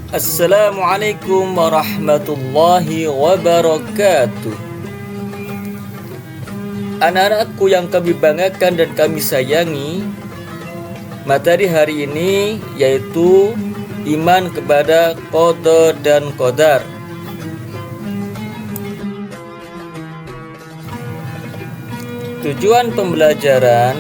Assalamualaikum warahmatullahi wabarakatuh. Anak-anakku yang kami banggakan dan kami sayangi, materi hari ini yaitu iman kepada qada dan qadar. Tujuan pembelajaran: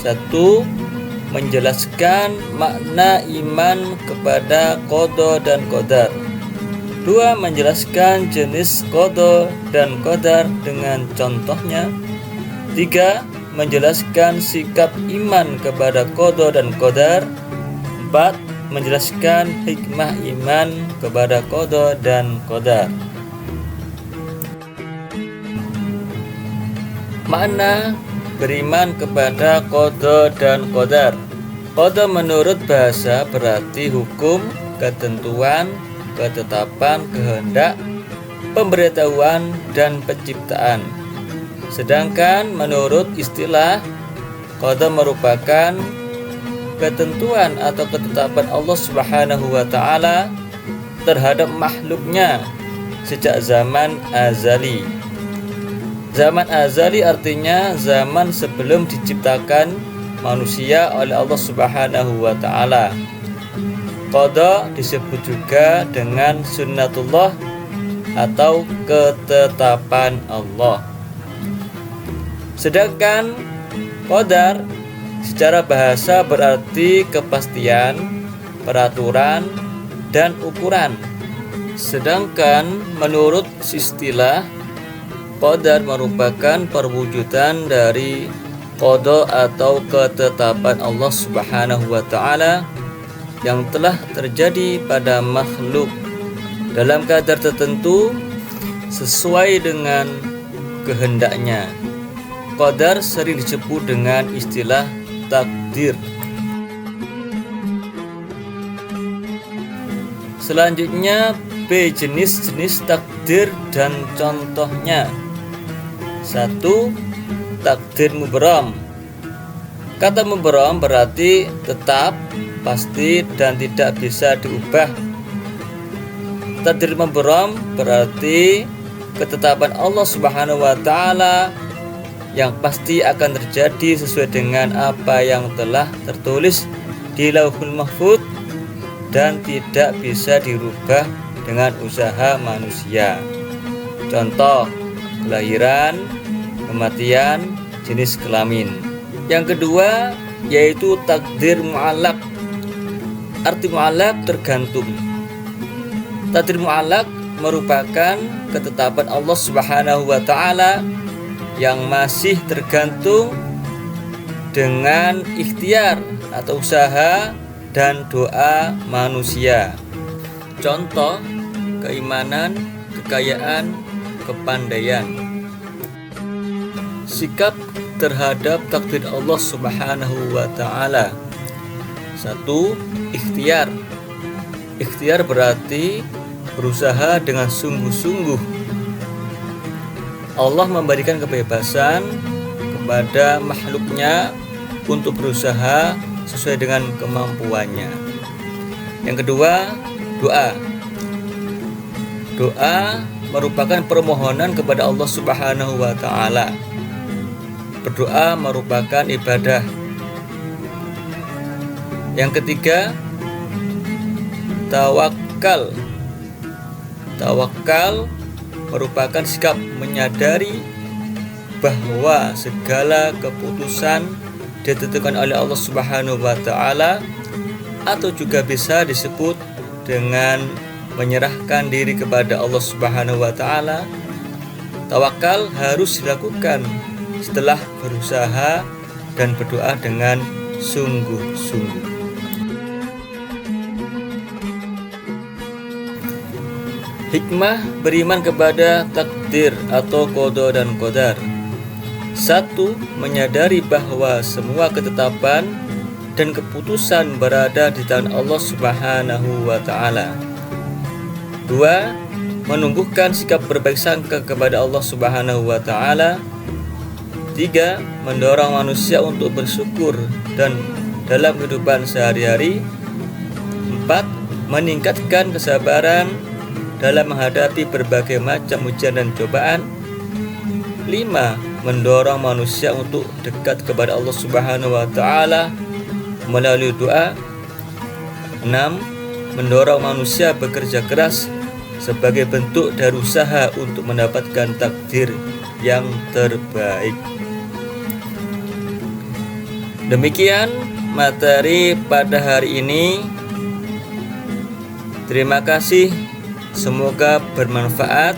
1. Menjelaskan makna iman kepada qada dan qadar. 2. Menjelaskan jenis qada dan qadar dengan contohnya. 3. Menjelaskan sikap iman kepada qada dan qadar. 4. Menjelaskan hikmah iman kepada qada dan qadar. Makna beriman kepada qada dan qadar. Qada menurut bahasa berarti hukum, ketentuan, ketetapan, kehendak, pemberitahuan, dan penciptaan. Sedangkan menurut istilah, qada merupakan ketentuan atau ketetapan Allah Subhanahu wa Ta'ala terhadap makhluknya sejak zaman azali. Zaman azali artinya zaman sebelum diciptakan manusia oleh Allah Subhanahu wa Ta'ala. Qada disebut juga dengan sunnatullah atau ketetapan Allah. Sedangkan qadar secara bahasa berarti kepastian, peraturan, dan ukuran. Sedangkan menurut istilah, qadar merupakan perwujudan dari qada atau ketetapan Allah Subhanahu wa Ta'ala yang telah terjadi pada makhluk dalam kadar tertentu sesuai dengan kehendaknya. Qadar sering disebut dengan istilah takdir. Selanjutnya, B. Jenis-jenis takdir dan contohnya. 1. Takdir mubram. Kata mubram berarti tetap, pasti, dan tidak bisa diubah. Takdir mubram berarti ketetapan Allah Subhanahu wa Ta'ala yang pasti akan terjadi sesuai dengan apa yang telah tertulis di Lauhul Mahfuz dan tidak bisa dirubah dengan usaha manusia. Contoh: kelahiran, kematian, jenis kelamin. Yang kedua yaitu takdir mu'allaq. Arti mu'allaq tergantung. Takdir mu'allaq merupakan ketetapan Allah Subhanahu wa Ta'ala yang masih tergantung dengan ikhtiar atau usaha dan doa manusia. Contoh: keimanan, kekayaan, kepandaian. Sikap terhadap takdir Allah Subhanahu wa Ta'ala. 1. Ikhtiar. Ikhtiar berarti berusaha dengan sungguh-sungguh. Allah memberikan kebebasan kepada makhluknya untuk berusaha sesuai dengan kemampuannya. Yang kedua, doa. Doa merupakan permohonan kepada Allah Subhanahu wa Ta'ala. Berdoa merupakan ibadah. Yang ketiga, tawakal. Tawakal merupakan sikap menyadari bahwa segala keputusan ditentukan oleh Allah Subhanahu wa Ta'ala, atau juga bisa disebut dengan menyerahkan diri kepada Allah Subhanahu wa Ta'ala. Tawakal harus dilakukan setelah berusaha dan berdoa dengan sungguh-sungguh. Hikmah beriman kepada takdir atau qada dan qadar. 1. Menyadari bahwa semua ketetapan dan keputusan berada di tangan Allah Subhanahu wa Ta'ala. 2. Menumbuhkan sikap berbaik sangka kepada Allah Subhanahu wa Ta'ala. 3. Mendorong manusia untuk bersyukur dan dalam kehidupan sehari-hari. 4. meningkatkan kesabaran dalam menghadapi berbagai macam ujian dan cobaan. 5. Mendorong manusia untuk dekat kepada Allah Subhanahu wa taala melalui doa. 6. Mendorong manusia bekerja keras sebagai bentuk dari usaha untuk mendapatkan takdir yang terbaik. Demikian materi pada hari ini. Terima kasih, semoga bermanfaat.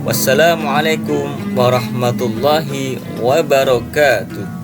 Wassalamualaikum warahmatullahi wabarakatuh.